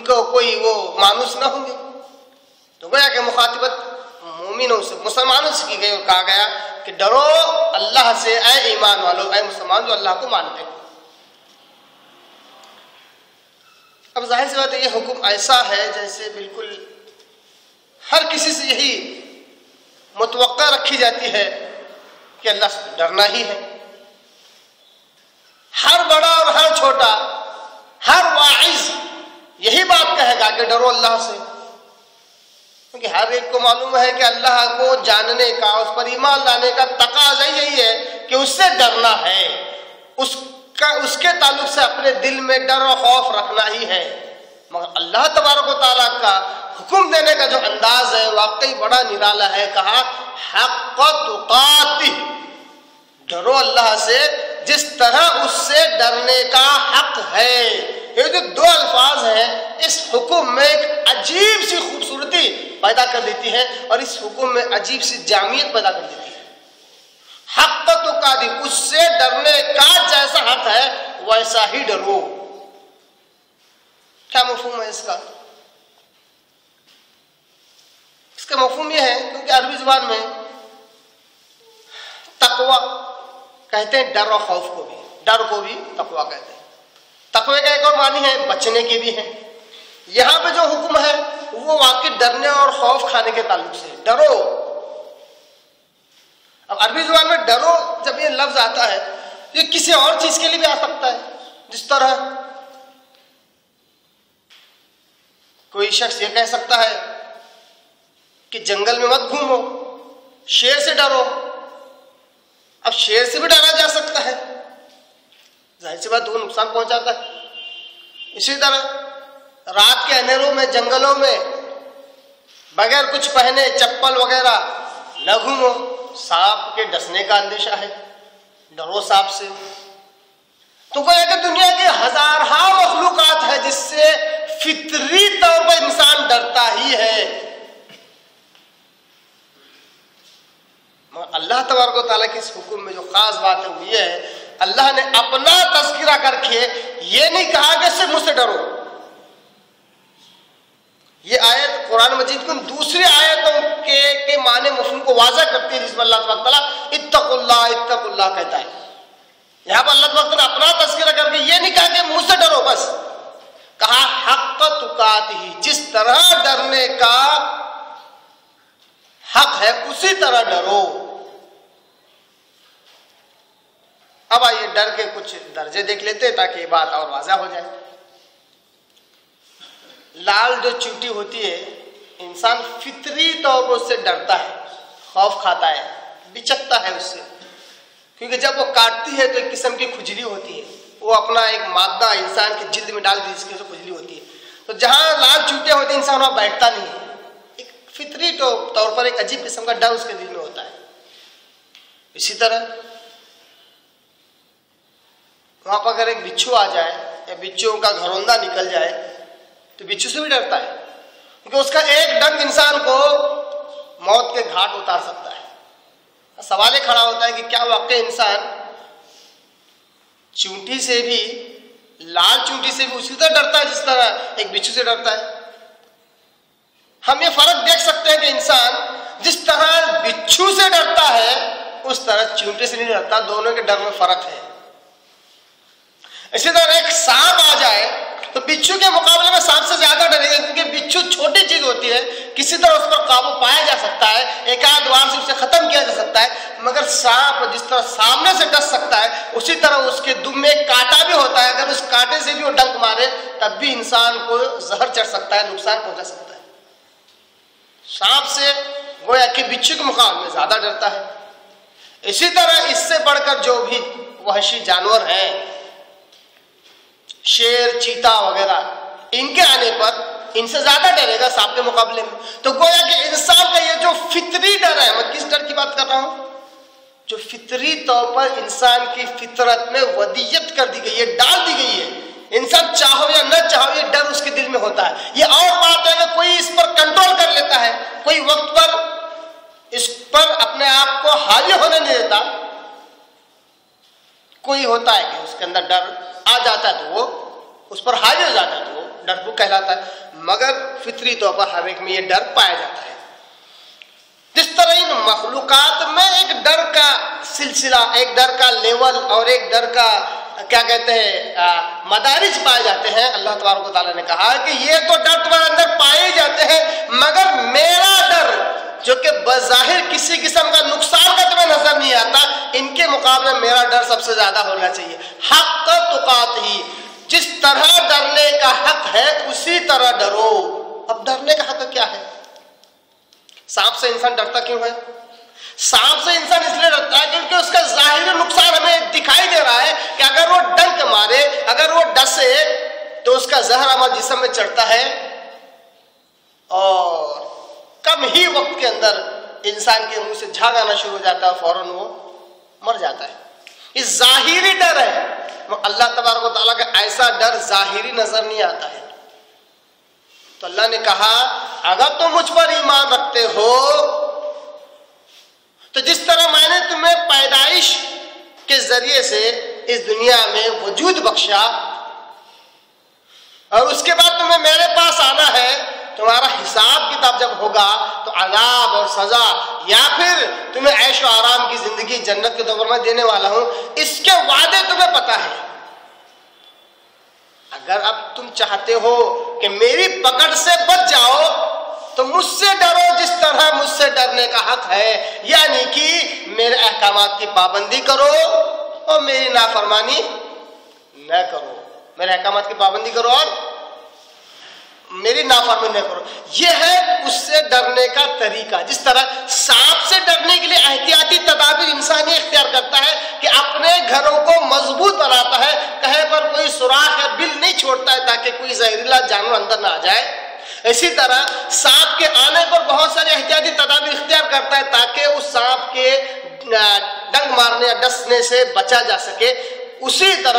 उनको कोई वो मानुस ना होंगे। तो गोया कि मुखातिबत मोमिनों से, मुसलमानों से की गई और कहा गया कि डरो अल्लाह से ऐ ईमान वालों, ऐ मुसलमान जो अल्लाह को मानते हो। अब जाहिर सी बात है, ये हुक्म ऐसा है जैसे बिल्कुल हर किसी से यही मुतवक्का रखी जाती है कि अल्लाह से डरना ही है। हर बड़ा और हर छोटा, हर वाइज यही बात कहेगा कि डरो अल्लाह से, क्योंकि हर एक को मालूम है कि अल्लाह को जानने का, उस पर ईमान लाने का तकाज़ा यही है कि उससे डरना है, उसके ताल्लुक से अपने दिल में डर और खौफ रखना ही है। मगर अल्लाह तबारक व तआला का हुक्म देने का जो अंदाज है वाकई बड़ा निराला है। कहा हक़्क़ तुक़ातिह, डरो अल्लाह से जिस तरह उससे डरने का हक है। ये जो दो अल्फाज हैं इस हुक्म में एक अजीब सी खूबसूरती पैदा कर देती है और इस हुक्म में अजीब सी जामियत पैदा कर देती है। हक़्क़ तुक़ातिह, उससे डरने का जैसा हक है वैसा ही डरो। क्या मफ़हूम है इसका? इसका मफ़हूम यह है, क्योंकि अरबी ज़ुबान में तक़वा कहते हैं डर और खौफ को भी, डर को भी तक़वा कहते हैं। तक़वे का एक और मानी है बचने के भी है। यहाँ पे जो हुक्म है वो वाकई डरने और खौफ खाने के ताल्लुक से, डरो। अब अरबी ज़ुबान में डरो जब ये लफ्ज़ आता है ये किसी और चीज़ के लिए भी आ सकता है। जिस तरह कोई शख्स ये कह सकता है कि जंगल में मत घूमो, शेर से डरो। अब शेर से भी डरा जा सकता है, जाहिर सी बात वो नुकसान पहुंचाता है। इसी तरह रात के अंधेरों में जंगलों में बगैर कुछ पहने चप्पल वगैरह न घूमो, सांप के डसने का अंदेशा है, डरो सांप से। तो कोई अगर दुनिया के हजारों मखलूकात है जिससे फितरी तौर पर इंसान डरता ही है, मगर अल्लाह तबारक व तआला के इस हुक्म में जो खास बात है वो ये है, अल्लाह ने अपना तज़किरा करके ये नहीं कहा कि सिर्फ मुझसे डरो। ये आयत कुरान मजीद की दूसरी आयतों के माने मफ़हूम को वाज़ह करती है, जिसमें अल्लाह तबारक व तआला इत्तक़ुल्लाह इत्तक़ुल्लाह कहता है। यहाँ पर अल्लाह तबारक व तआला अपना तज़किरा करके ये नहीं कहा कि मुझसे डरो, बस कहा हक़्क़ तुक़ातिह, जिस तरह डरने का हक है उसी तरह डरो। अब आइए डर के कुछ दर्जे देख लेते हैं ताकि ये बात और वाज़ह हो जाए। लाल जो चींटी होती है, इंसान फितरी तौर पर उससे डरता है, खौफ खाता है, बिचकता है उससे, क्योंकि जब वो काटती है तो एक किस्म की खुजली होती है, वो अपना एक मादा इंसान के जिल्द में डाल दी, इसकी खुजली होती है। तो जहाँ लाल चींटियाँ होती है इंसान वहाँ बैठता नहीं है, एक फितरी तौर पर एक अजीब किस्म का डर उसके दिल में होता है। इसी तरह वहाँ पर अगर एक बिच्छू आ जाए या बिच्छुओं का घरौंदा निकल जाए तो बिच्छू से भी डरता है, क्योंकि उसका एक डंक इंसान को मौत के घाट उतार सकता है। सवाल ये खड़ा होता है कि क्या वाकई इंसान चींटी से भी, लाल चींटी से भी उसी तरह डरता है जिस तरह एक बिच्छू से डरता है? हम ये फर्क देख सकते हैं कि इंसान जिस तरह बिच्छू से डरता है उस तरह चींटी से नहीं डरता, दोनों के डर में फर्क है। इसी तरह एक सांप आ जाए तो बिच्छू के मुकाबले में सांप से ज्यादा डरेगा, क्योंकि बिच्छू छोटी चीज होती है, किसी तरह उस पर काबू पाया जा सकता है, एक आध बार से उसे खत्म किया जा सकता है। मगर सांप जिस तरह सामने से डस सकता है उसी तरह उसके दुम में एक कांटा भी होता है, अगर उस कांटे से भी वो डंक मारे तब भी इंसान को जहर चढ़ सकता है, नुकसान पहुंचा सकता है। सांप से गोया कि बिच्छू के मुकाबले में ज्यादा डरता है। इसी तरह इससे बढ़कर जो भी वहशी जानवर हैं, शेर, चीता वगैरह, इनके आने पर इनसे ज्यादा डरेगा सांप के मुकाबले में। तो गोया कि इंसान का ये जो फितरी डर है, मैं किस डर की बात कर रहा हूं, जो फितरी तौर पर इंसान की फितरत में वदियत कर दी गई है, डाल दी गई है, इंसान चाहो या न चाहो ये डर उसके दिल में होता है। ये और बात है कि कोई इस पर कंट्रोल कर लेता है, कोई वक्त पर इस पर अपने आप को हावी होने नहीं देता। कोई होता है कि उसके अंदर डर आ जाता है तो वो उस पर हावी हो जाता है तो वो डरपोक कहलाता है, मगर फितरी तौर पर हर एक में ये डर पाया जाता है। जिस तरह इन मखलूकात में एक डर का सिलसिला, एक डर का लेवल और एक डर का क्या कहते हैं मदारिज पाए जाते हैं, अल्लाह तबारक व तआला ने कहा कि ये तो डर तुम्हारे अंदर पाए जाते हैं, मगर मेरा डर जो कि बज़ाहिर किसी किस्म का नुकसान का तुम्हें नजर नहीं आता, इनके मुकाबले मेरा डर सबसे ज्यादा होना चाहिए। हक़ तुक़ात ही, जिस तरह डरने का हक है उसी तरह डरो। अब डरने का हक क्या है? सांप से इंसान डरता क्यों है? सांप से इंसान इसलिए डरता है क्योंकि उसका जाहिर नुकसान हमें दिखाई दे रहा है कि अगर वो डंक मारे, अगर वो डसे तो उसका जहर हमारे जिस्म में चढ़ता है और कम ही वक्त के अंदर इंसान के मुंह से झाग आना शुरू हो जाता है, फौरन वो मर जाता है। ये जाहिरी डर है। अल्लाह तबारक व तआला का ऐसा डर जाहिरी नजर नहीं आता है। तो अल्लाह ने कहा अगर तुम मुझ पर ईमान रखते हो तो जिस तरह मैंने तुम्हें पैदाइश के जरिए से इस दुनिया में वजूद बख्शा और उसके बाद तुम्हें मेरे पास आना है, तुम्हारा हिसाब किताब जब होगा तो अज़ाब और सजा या फिर तुम्हें ऐश और आराम की जिंदगी जन्नत के तौर में देने वाला हूं, इसके वादे तुम्हें पता है। अगर अब तुम चाहते हो कि मेरी पकड़ से बच जाओ तो मुझसे डरो जिस तरह मुझसे डरने का हक है, यानी कि मेरे अहकामात की पाबंदी करो और मेरी नाफरमानी न करो। मेरे अहकामात की पाबंदी करो और मेरी नाफरमानी न करो। यह है उससे डरने का तरीका। जिस तरह सांप से डरने के लिए एहतियाती तदाबीर इंसान ये इख्तियार करता है कि अपने घरों को मजबूत बनाता है, कहीं पर कोई सुराख या बिल नहीं छोड़ता है ताकि कोई जहरीला जानवर अंदर ना आ जाए। इसी तरह सांप के आने पर बहुत सारे एहतियाती तदाबीर इख्तियार करता है ताकि उस सांप के डंक मारने या डसने से बचा जा सके। उसी तरह